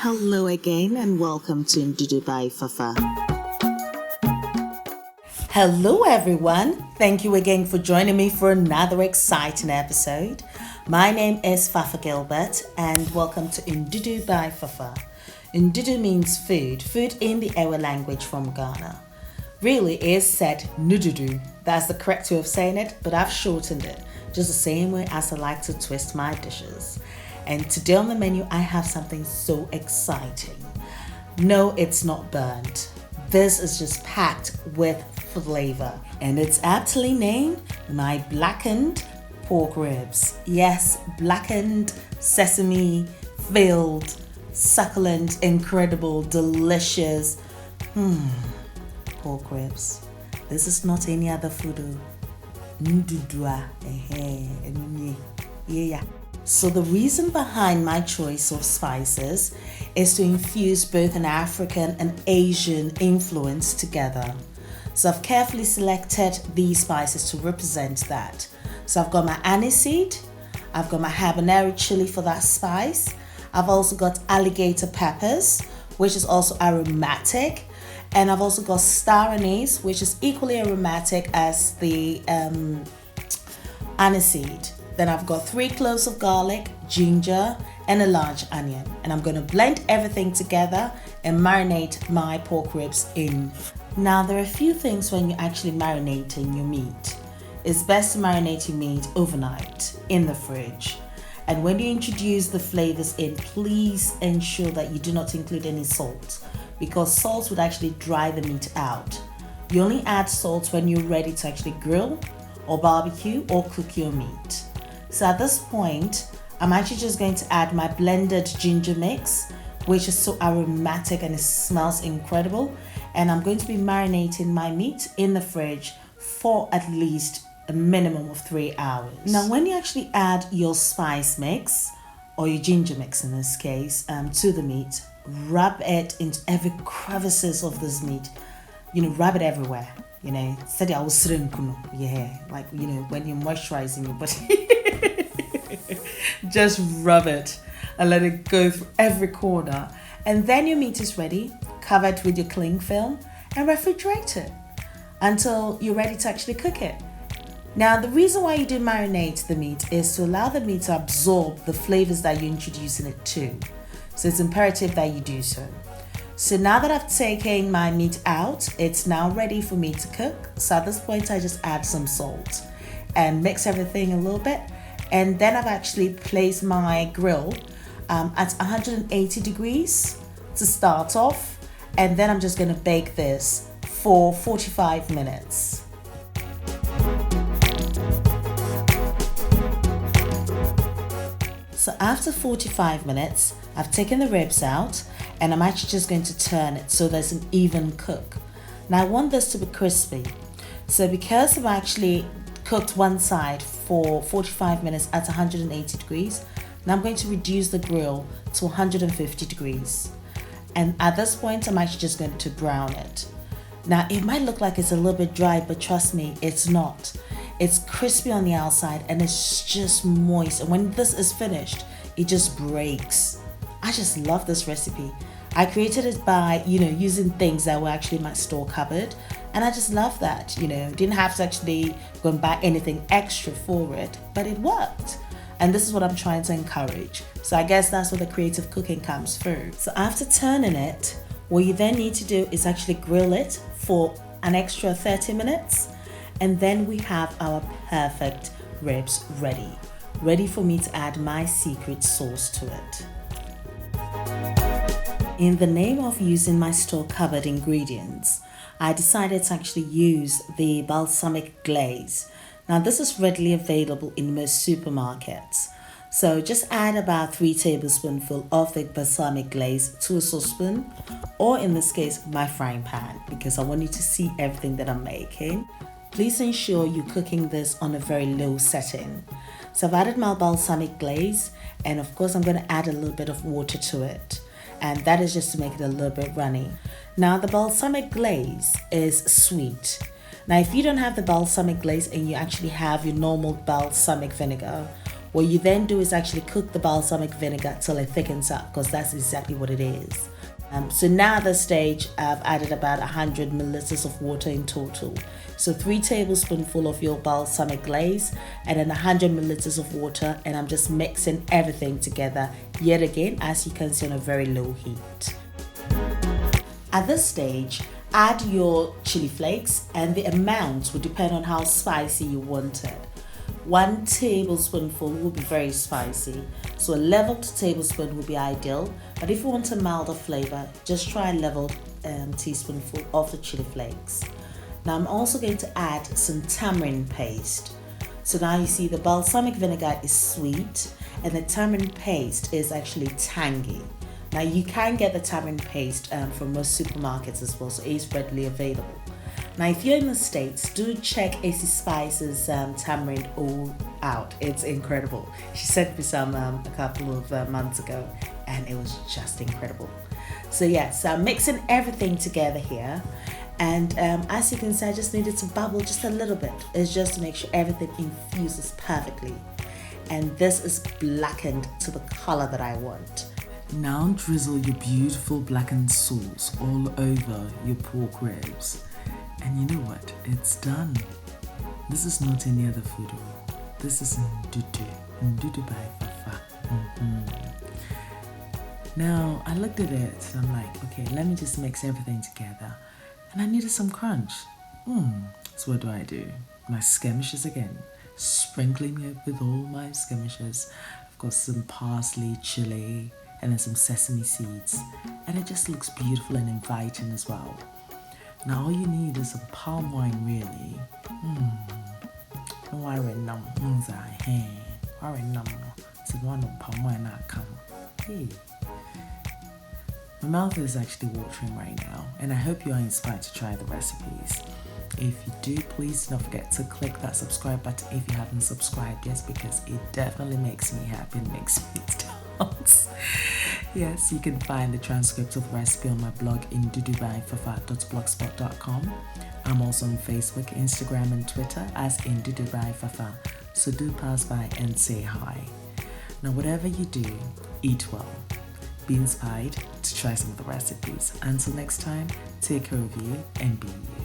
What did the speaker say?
Hello again and welcome to Ndudu by Fafa. Hello everyone, thank you again for joining me for another exciting episode. My name is Fafa Gilbert and welcome to Ndudu by Fafa. Ndudu means food in the Ewe language from Ghana. Really is said Ndudu, that's the correct way of saying it, but I've shortened it, just the same way as I like to twist my dishes. And today on the menu I have something so exciting. No, it's not burnt. This is just packed with flavor and it's aptly named my blackened pork ribs. Yes, blackened, sesame, filled, succulent, incredible, delicious pork ribs. This is not any other food. Ndudu. Yeah. So the reason behind my choice of spices is to infuse both an African and Asian influence together. So I've carefully selected these spices to represent that. So I've got my aniseed, I've got my habanero chili for that spice. I've also got alligator peppers, which is also aromatic. And I've also got star anise, which is equally aromatic as the aniseed. Then I've got 3 cloves of garlic, ginger, and a large onion. And I'm going to blend everything together and marinate my pork ribs in. Now, there are a few things when you're actually marinating your meat. It's best to marinate your meat overnight in the fridge. And when you introduce the flavors in, please ensure that you do not include any salt, because salt would actually dry the meat out. You only add salt when you're ready to actually grill or barbecue or cook your meat. So at this point, I'm actually just going to add my blended ginger mix, which is so aromatic and it smells incredible. And I'm going to be marinating my meat in the fridge for at least a minimum of 3 hours. Now, when you actually add your spice mix, or your ginger mix in this case, to the meat, rub it into every crevices of this meat. Rub it everywhere. Said I was like when you're moisturizing your body. Just rub it and let it go through every corner. And then your meat is ready, cover it with your cling film and refrigerate it until you're ready to actually cook it. Now, the reason why you do marinate the meat is to allow the meat to absorb the flavors that you're introducing it to. So it's imperative that you do so. So now that I've taken my meat out, it's now ready for me to cook. So at this point, I just add some salt and mix everything a little bit. And then I've actually placed my grill at 180 degrees to start off. And then I'm just going to bake this for 45 minutes. So after 45 minutes, I've taken the ribs out and I'm actually just going to turn it so there's an even cook. Now I want this to be crispy. So because I've actually cooked one side for 45 minutes at 180 degrees, now I'm going to reduce the grill to 150 degrees. And at this point, I'm actually just going to brown it. Now it might look like it's a little bit dry, but trust me, it's not. It's crispy on the outside and it's just moist. And when this is finished, it just breaks. I just love this recipe. I created it by, using things that were actually in my store cupboard. And I just love that, didn't have to actually go and buy anything extra for it, but it worked. And this is what I'm trying to encourage. So I guess that's where the creative cooking comes through. So after turning it, what you then need to do is actually grill it for an extra 30 minutes. And then we have our perfect ribs ready for me to add my secret sauce to it. In the name of using my store cupboard ingredients, I decided to actually use the balsamic glaze. Now this is readily available in most supermarkets. So just add about 3 tablespoonfuls of the balsamic glaze to a saucepan, or in this case, my frying pan, because I want you to see everything that I'm making. Please ensure you're cooking this on a very low setting. So I've added my balsamic glaze, and of course I'm going to add a little bit of water to it. And that is just to make it a little bit runny. Now the balsamic glaze is sweet. Now if you don't have the balsamic glaze and you actually have your normal balsamic vinegar, What you then do is actually cook the balsamic vinegar till it thickens up, because that's exactly what it is. So now at this stage, I've added about 100 milliliters of water in total. So 3 tablespoonfuls of your balsamic glaze and then 100 milliliters of water, and I'm just mixing everything together yet again, as you can see, on a very low heat. At this stage, add your chili flakes, and the amount will depend on how spicy you want it. 1 tablespoonful will be very spicy, so a leveled tablespoon would be ideal, but if you want a milder flavor, just try a leveled teaspoonful of the chili flakes. Now I'm also going to add some tamarind paste. So now you see the balsamic vinegar is sweet and the tamarind paste is actually tangy. Now you can get the tamarind paste from most supermarkets as well, so it is readily available. Now if you're in the States, do check AC Spice's tamarind all out. It's incredible. She sent me some a couple of months ago and it was just incredible. So yes, I'm mixing everything together here, and as you can see, I just needed to bubble just a little bit. It's just to make sure everything infuses perfectly. And this is blackened to the color that I want. Now drizzle your beautiful blackened sauce all over your pork ribs. And you know what? It's done. This is not any other food. This is Ndudu by Fafa. Now, I looked at it and I'm like, okay, let me just mix everything together. And I needed some crunch. So what do? My skirmishes again. Sprinkling it with all my skirmishes. I've got some parsley, chili, and then some sesame seeds. And it just looks beautiful and inviting as well. Now all you need is some palm wine, really. Hey. My mouth is actually watering right now, and I hope you are inspired to try the recipes. If you do, please don't forget to click that subscribe button if you haven't subscribed yet, because it definitely makes me happy and makes me dance. Yes, you can find the transcript of the recipe on my blog ndudubyfafa.blogspot.com. I'm also on Facebook, Instagram, and Twitter as Ndudubyfafa, so do pass by and say hi. Now, whatever you do, eat well. Be inspired to try some of the recipes. Until next time, take care of you and be you.